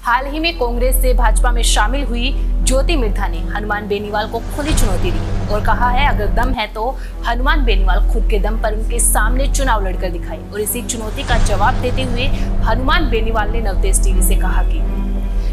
हाल ही में कांग्रेस से भाजपा में शामिल हुई ज्योति मिर्धा ने हनुमान बेनीवाल को खुली चुनौती दी और कहा है अगर दम है तो हनुमान बेनीवाल खुद के दम पर उनके सामने चुनाव लड़कर दिखाए। और इसी चुनौती का जवाब देते हुए हनुमान बेनीवाल ने नवतेज टीवी से कहा कि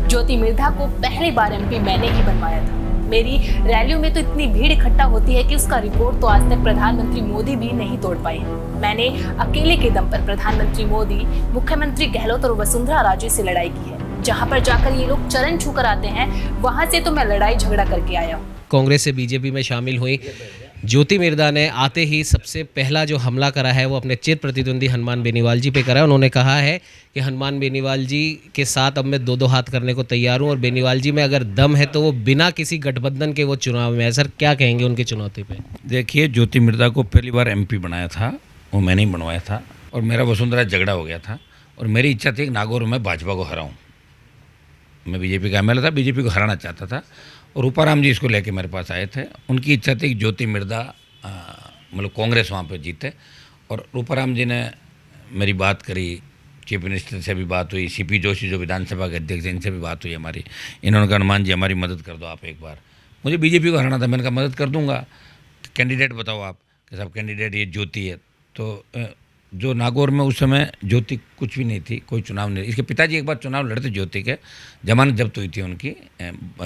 ज्योति मिर्धा को पहली बार एमपी मैंने ही बनवाया था। मेरी रैलियों में तो इतनी भीड़ इकट्ठा होती है कि उसका रिकॉर्ड तो आज तक प्रधानमंत्री मोदी भी नहीं तोड़ पाए हैं। मैंने अकेले के दम पर प्रधानमंत्री मोदी, मुख्यमंत्री गहलोत और वसुंधरा राजे से लड़ाई की है। जहां पर जाकर ये लोग चरण छूकर आते हैं, वहां से तो मैं लड़ाई झगड़ा करके आया हूँ। कांग्रेस से बीजेपी में शामिल हुई ज्योति मिर्धा ने आते ही सबसे पहला जो हमला करा है वो अपने चिर प्रतिद्वंदी हनुमान बेनीवाल जी पे करा है। उन्होंने कहा है कि हनुमान बेनीवाल जी के साथ अब मैं दो हाथ करने को तैयार हूं और बेनीवाल जी में अगर दम है तो वो बिना किसी गठबंधन के वो चुनाव में है। सर क्या कहेंगे उनकी चुनौती पे? देखिए, ज्योति मिर्धा को पहली बार एमपी बनाया था, वो मैंने ही बनवाया था और मेरा वसुंधरा झगड़ा हो गया था और मेरी इच्छा थी कि नागौर में भाजपा को हराऊँ। मैं बीजेपी का एमएलए था, बीजेपी को हराना चाहता था और रूपाराम जी इसको लेके मेरे पास आए थे। उनकी इच्छा थी कि ज्योति मिर्धा मतलब कांग्रेस वहाँ पे जीते और रूपाराम जी ने मेरी बात करी, चीफ मिनिस्टर से भी बात हुई, सीपी जोशी जो विधानसभा के अध्यक्ष हैं इनसे भी बात हुई हमारी। इन्होंने कहा हनुमान जी हमारी मदद कर दो आप एक बार। मुझे बीजेपी को हराना था, मैंने कहा मदद कर दूँगा, कैंडिडेट बताओ आप कि सब कैंडिडेट ये ज्योति है। तो जो नागौर में उस समय ज्योति कुछ भी नहीं थी, कोई चुनाव नहीं। इसके पिताजी एक बार चुनाव लड़े थे ज्योति के, जमानत जब्त हुई थी उनकी,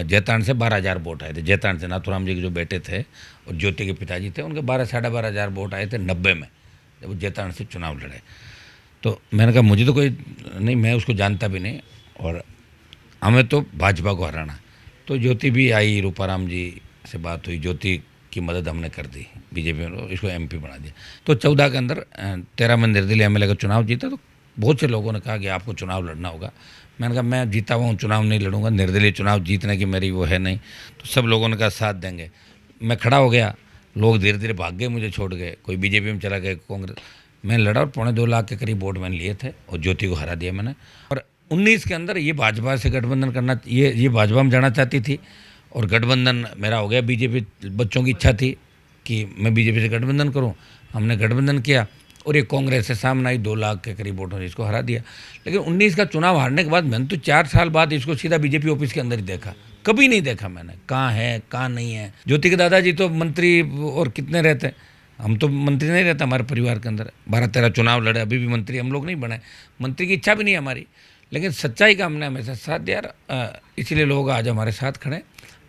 जैतान से 12,000 वोट आए थे। जैतान से नाथुराम जी के जो बेटे थे और ज्योति के पिताजी थे, उनके 12-12,500 वोट आए थे 90 में, जब वो जैतान से चुनाव लड़े। तो मैंने कहा मुझे तो कोई नहीं, मैं उसको जानता भी नहीं और हमें तो भाजपा को हराना। तो ज्योति भी आई, रूपाराम जी से बात हुई, ज्योति की मदद हमने कर दी, बीजेपी ने इसको एमपी बना दिया। तो 14 के अंदर 13 में निर्दलीय एमएलए का चुनाव जीता। तो बहुत से लोगों ने कहा कि आपको चुनाव लड़ना होगा। मैंने कहा मैं जीता हुआ हूँ, चुनाव नहीं लड़ूंगा, निर्दलीय चुनाव जीतने की मेरी वो है नहीं। तो सब लोगों ने कहा साथ देंगे। मैं खड़ा हो गया, लोग धीरे धीरे भाग गए, मुझे छोड़ गए, कोई बीजेपी में चला गया, कांग्रेस। मैं लड़ा और 2.25 लाख के करीब वोट मैंने लिए थे और ज्योति को हरा दिया मैंने। और 19 के अंदर ये भाजपा से गठबंधन करना, ये भाजपा में जाना चाहती थी और गठबंधन मेरा हो गया। बीजेपी बच्चों की इच्छा थी कि मैं बीजेपी से गठबंधन करूं, हमने गठबंधन किया और ये कांग्रेस से सामने आई, 2 लाख के करीब वोटों ने इसको हरा दिया। लेकिन 19 का चुनाव हारने के बाद मैंने तो 4 साल बाद इसको सीधा बीजेपी ऑफिस के अंदर ही देखा, कभी नहीं देखा मैंने कहाँ है कहाँ नहीं है। ज्योति के दादाजी तो मंत्री और कितने रहते, हम तो मंत्री नहीं रहता हमारे परिवार के अंदर। 12-13 चुनाव लड़े, अभी भी मंत्री हम लोग नहीं बने, मंत्री की इच्छा भी नहीं हमारी। लेकिन सच्चाई का हमने हमेशा साथ दिया, इसीलिए लोग आज हमारे साथ खड़े।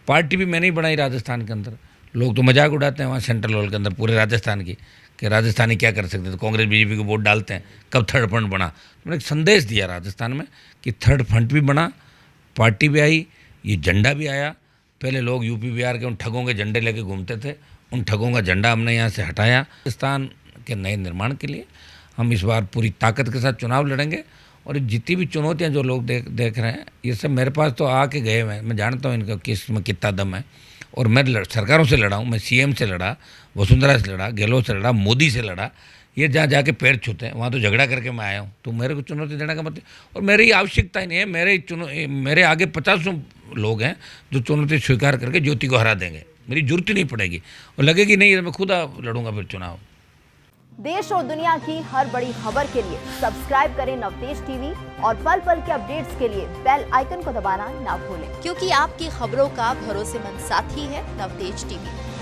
पार्टी भी मैंने ही बनाई राजस्थान के अंदर। लोग तो मजाक उड़ाते हैं वहाँ सेंट्रल हॉल के अंदर पूरे राजस्थान की, कि राजस्थानी क्या कर सकते थे, कांग्रेस बीजेपी को वोट डालते हैं, कब थर्ड फ्रंट बना। मैंने एक संदेश दिया राजस्थान में कि थर्ड फ्रंट भी बना, पार्टी भी आई, ये झंडा भी आया। पहले लोग यूपी बिहार के उन ठगों के झंडे लेके घूमते थे, उन ठगों का झंडा हमने यहाँ से हटाया। राजस्थान के नए निर्माण के लिए हम इस बार पूरी ताकत के साथ चुनाव लड़ेंगे और जितनी भी चुनौतियाँ जो लोग देख रहे हैं, ये सब मेरे पास तो आके गए हुए हैं। मैं जानता हूँ इनका किस में कितना दम है और मैं सरकारों से लड़ा हूँ। मैं सीएम से लड़ा, वसुंधरा से लड़ा, गहलोत से लड़ा, मोदी से लड़ा। ये जहाँ जाके पैर छूते हैं वहाँ तो झगड़ा करके मैं आया हूँ। तो मेरे को चुनौती देने का मतलब, और मेरी आवश्यकता ही नहीं है। मेरे आगे 50 लोग हैं जो चुनौती स्वीकार करके ज्योति को हरा देंगे। मेरी जरूरत ही नहीं पड़ेगी और लगेगी नहीं, मैं खुद लड़ूंगा फिर चुनाव। देश और दुनिया की हर बड़ी खबर के लिए सब्सक्राइब करें नवतेज टीवी और पल पल के अपडेट्स के लिए बेल आइकन को दबाना ना भूलें, क्योंकि आपकी खबरों का भरोसेमंद साथी है नवतेज टीवी।